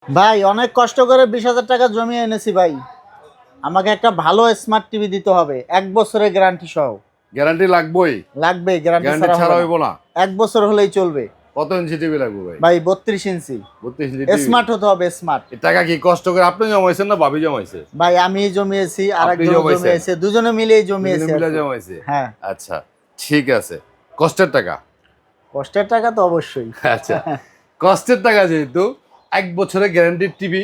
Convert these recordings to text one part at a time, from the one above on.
ভাই অনেক কষ্ট করে 20,000 টাকা জমিয়ে এনেছি ভাই। আমাকে একটা ভালো স্মার্ট টিভি দিতে হবে, 1 বছরের গ্যারান্টি সহ। গ্যারান্টি লাগবেই? লাগবে, গ্যারান্টি ছাড়া হইব না? 1 বছর হলেই চলবে। কত ইঞ্চি টিভি লাগবে ভাই? ভাই 32 ইঞ্চি। 32 ইঞ্চি টিভি স্মার্ট হতে হবে, স্মার্ট। এই টাকা কি কষ্ট করে আপনি জমাইছেন না ভাবি জমাইছে? ভাই আমি জমিয়েছি, আর আপনি একজন জমাইছেন? জমিয়েছে, দুজনে মিলেই জমিয়েছে। দুজনে মিলে জমাইছে? হ্যাঁ। আচ্ছা ঠিক আছে। কষ্টের টাকা? কষ্টের টাকা তো অবশ্যই। আচ্ছা কষ্টের টাকা যেহেতু 1 বছরের গ্যারান্টির টিভি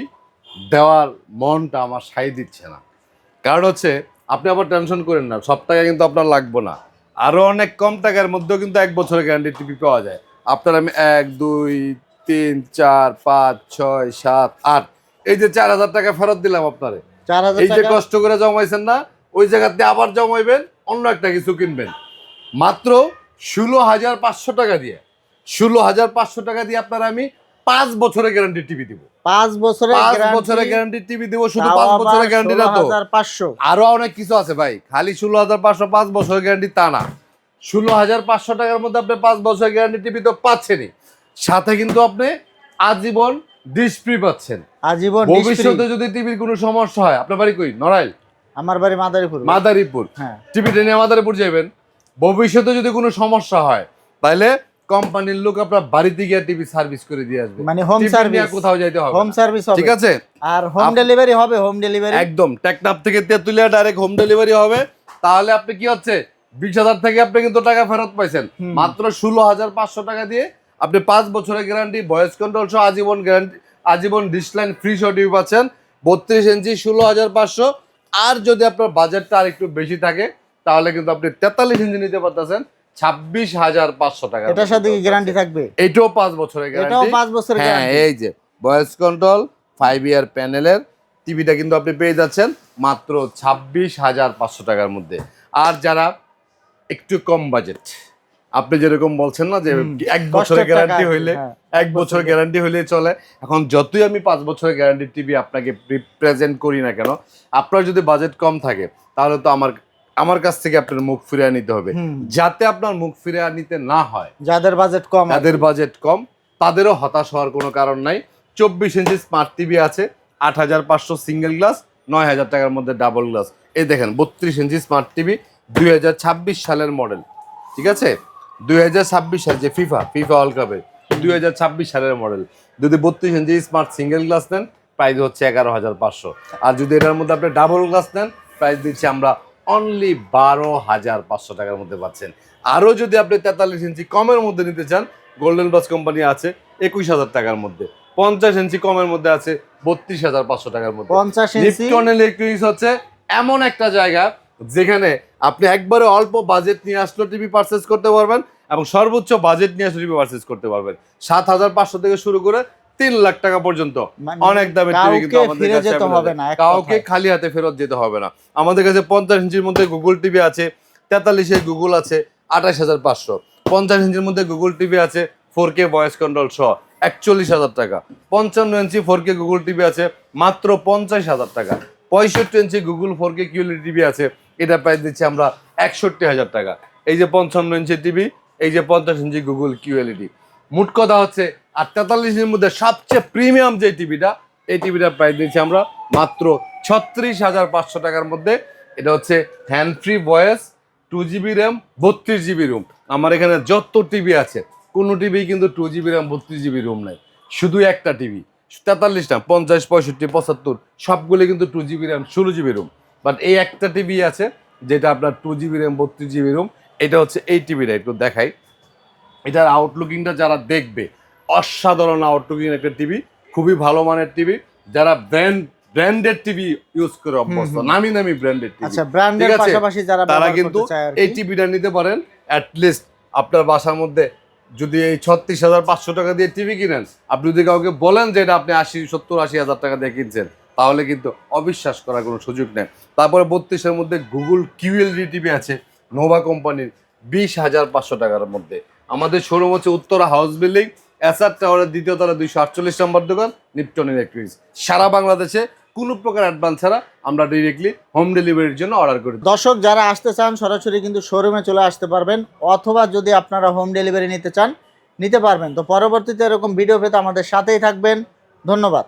দেওয়ার মনটা আমার সাই দিচ্ছে না। কারণ হচ্ছে আপনি আবার টেনশন করেন না, সব টাকা কিন্তু আপনার লাগবে না। আরো অনেক কম টাকার মধ্যেও কিন্তু 1 বছরের গ্যারান্টির টিভি পাওয়া যায়। আপনার আমি 1 2 3 4 5 6 7 8 এই যে 4,000 টাকা ফেরত দিলাম আপনারে। 4,000 এই যে টাকা কষ্ট করে জমাইছেন না, ওই জায়গাতে আবার জমাইবেন, অন্য একটা কিছু কিনবেন। মাত্র 16,500 টাকা দিয়ে, 16,500 টাকা দিয়ে আপনার আমি 5 বছরের গ্যারান্টি টিভি দিব। 5 বছরের 5 বছরের গ্যারান্টি টিভি দিব। শুধু 5 বছরের গ্যারান্টি না তো, 16,500। আরো অনেক কিছু আছে ভাই। খালি 16,500 5 বছরের গ্যারান্টি তা না। 16,500 টাকার মধ্যে আপনি 5 বছরের গ্যারান্টি টিভি তো পাচ্ছেনই, সাথে কিন্তু আপনি আজীবন ডিশ ফ্রি পাচ্ছেন। আজীবন ডিশ ফ্রি। ভবিষ্যতে যদি টিভির কোনো সমস্যা হয়, আপনার বাড়ি কই? নড়াইল? আমার বাড়ি মাদারীপুর। মাদারীপুর? হ্যাঁ। টিভিটা নিয়ে মাদারীপুর যাবেন। ভবিষ্যতে যদি কোনো সমস্যা হয়, তাহলে কোম্পানির লোক আপনার বাড়িতে গিয়ে টিভি সার্ভিস করে দিয়ে আসবে। মানে হোম সার্ভিস, কোথাও যাইতে হবে, হোম সার্ভিস হবে। ঠিক আছে? আর হোম ডেলিভারি হবে, হোম ডেলিভারি একদম টেকনাফ থেকে তেতুলিয়া ডাইরেক্ট হোম ডেলিভারি হবে। তাহলে আপনি কি হচ্ছে 20,000 থেকে আপনি কিন্তু টাকা ফেরত পাইছেন। মাত্র 16,500 টাকা দিয়ে আপনি 5 বছরের গ্যারান্টি, ভয়েস কন্ট্রোল সহ আজীবন গ্যারান্টি, আজীবন ডিশলাইন ফ্রি সহ টিভি পাচ্ছেন। 32 ইঞ্চি 16,500। আর যদি আপনার বাজেটটা আর একটু বেশি থাকে, তাহলে কিন্তু আপনি 43 ইঞ্চি নিতে পারতেছেন 26,500 টাকা। এটার সাথে কি গ্যারান্টি থাকবে? এটাও 5 বছরের গ্যারান্টি। এটাও 5 বছরের হ্যাঁ, গ্যারান্টি। এই যে ভয়েস কন্ট্রোল 5 ইয়ার প্যানেলের টিভিটা কিন্তু আপনি পেয়ে যাচ্ছেন মাত্র 26,500 টাকার মধ্যে। আর যারা একটু কম বাজেট, আপনি যেরকম বলছেন না যে 1 বছরের গ্যারান্টি হইলে, 1 বছর গ্যারান্টি হইলে চলে। এখন যতই আমি 5 বছরের গ্যারান্টি টিভি আপনাকে প্রেজেন্ট করি না কেন, আপনার যদি বাজেট কম থাকে, তাহলে তো আমার কাছ থেকে আপনার মুখ ফিরিয়ে নিতে হবে। যাতে আপনার মুখ ফিরিয়ে নিতে না হয়, যাদের বাজেট কম, যাদের বাজেট কম তাদেরও হতাশ হওয়ার কোনো কারণ নাই। 24 ইঞ্চি স্মার্ট টিভি আছে, 8,500 সিঙ্গেল গ্লাস, 9,000 টাকার মধ্যে ডাবল গ্লাস। এই দেখেন 32 ইঞ্চি স্মার্ট টিভি, 2026 সালের মডেল, ঠিক আছে? 2026 সাল যে ফিফা ওয়ার্ল্ড কাপের 2026 সালের মডেল। যদি 32 ইঞ্চি স্মার্ট সিঙ্গেল গ্লাস নেন, প্রাইস হচ্ছে 11,500। আর যদি এটার মধ্যে আপনি ডাবল গ্লাস নেন, প্রাইস দিচ্ছি আমরা অনলি 12,500 টাকার মধ্যে পাচ্ছেন। আরও যদি আপনি 43 ইঞ্চি কমের মধ্যে নিতে চান, গোল্ডেন বাস কোম্পানি আছে 21,000 টাকার মধ্যে। 50 ইঞ্চি কমের মধ্যে আছে 32,500 টাকার মধ্যে। 50 ইঞ্চি লিপটন ইলেকট্রনিক্স হচ্ছে এমন একটা জায়গা যেখানে আপনি একবারে অল্প বাজেট নিয়ে আসলে টিভি পারচেজ করতে পারবেন, এবং সর্বোচ্চ বাজেট নিয়ে আসলে টিভি পারচেজ করতে পারবেন। 7,500 থেকে শুরু করে 3 লাখ টাকা পর্যন্ত অনেক দামের টিভি কিন্তু আমাদের কাছে হবে না। কাউকে খালি হাতে ফেরত যেতে হবে না। আমাদের কাছে 50 ইঞ্চির মধ্যে গুগল টিভি আছে, 43 গুগল আছে 28,500। 50 ইঞ্চির মধ্যে গুগল টিভি আছে 4K ভয়েস কন্ট্রোল সহ 41,000 টাকা। 55 ইঞ্চি 4K গুগল টিভি আছে মাত্র 50,000 টাকা। 65 ইঞ্চি গুগল 4K কিউএলইডি টিভি আছে, এটা প্রাইস দিচ্ছি আমরা 61,000 টাকা। এই যে 55 ইঞ্চি টিভি, এই যে 50 ইঞ্চি গুগল কিউএলইডি। মোট কথা হচ্ছে, আর 43 ইঞ্চির মধ্যে সবচেয়ে প্রিমিয়াম যে টিভিটা, এই টিভিটার প্রাইস দিচ্ছি আমরা মাত্র 36,500 টাকার মধ্যে। এটা হচ্ছে hand free voice, 2GB RAM, 32GB room. আমার এখানে যত টিভি আছে, কোনো টিভি কিন্তু 2GB র্যাম 32GB রুম নাই। শুধু একটা টিভি, 43টা 50 65 75 সবগুলো কিন্তু 2GB RAM 16GB room. But এই একটা টিভি আছে যেটা আপনার 2GB র্যাম 32GB রুম। এটা হচ্ছে এই টিভিটা, একটু দেখাই। এটার আউটলুকিংটা যারা দেখবে, অসাধারণ আউটলুকিং একটা টিভি, খুবই ভালো মানের টিভি। যারা ব্র্যান্ডেড টিভি ইউজ করে অভ্যস্ত, নামি ব্র্যান্ডেড টিভি, আচ্ছা, ব্র্যান্ডের পাশাপাশি যারা তারা কিন্তু এই টিভিটা নিতে পারেন। অ্যাটলিস্ট আপনার বাসার মধ্যে যদি এই 36,500 টাকা দিয়ে টিভি কিনেন, আপনি যদি কাউকে বলেন যে এটা আপনি 70-80 হাজার টাকা দিয়ে কিনছেন, তাহলে কিন্তু অবিশ্বাস করার কোনো সুযোগ নেই। তারপরে 32-এর মধ্যে গুগল কিউএলইডি টিভি আছে নোভা কোম্পানির 20,500 টাকার মধ্যে। আমাদের শোরুম হচ্ছে উত্তরা হাউস বিল্ডিং, এসআর টাওয়ারের 2য় তলা 248 নম্বর দোকান, লিপটন ইলেকট্রিক্স। সারা বাংলাদেশে কোনো প্রকার অ্যাডভান্স ছাড়া আমরা ডিরেক্টলি হোম ডেলিভারির জন্য অর্ডার করি। দর্শক যারা আসতে চান, সরাসরি কিন্তু শোরুমে চলে আসতে পারবেন, অথবা যদি আপনারা হোম ডেলিভারি নিতে চান, নিতে পারবেন। তো পরবর্তীতে এরকম ভিডিও পেতে আমাদের সাথেই থাকবেন। ধন্যবাদ।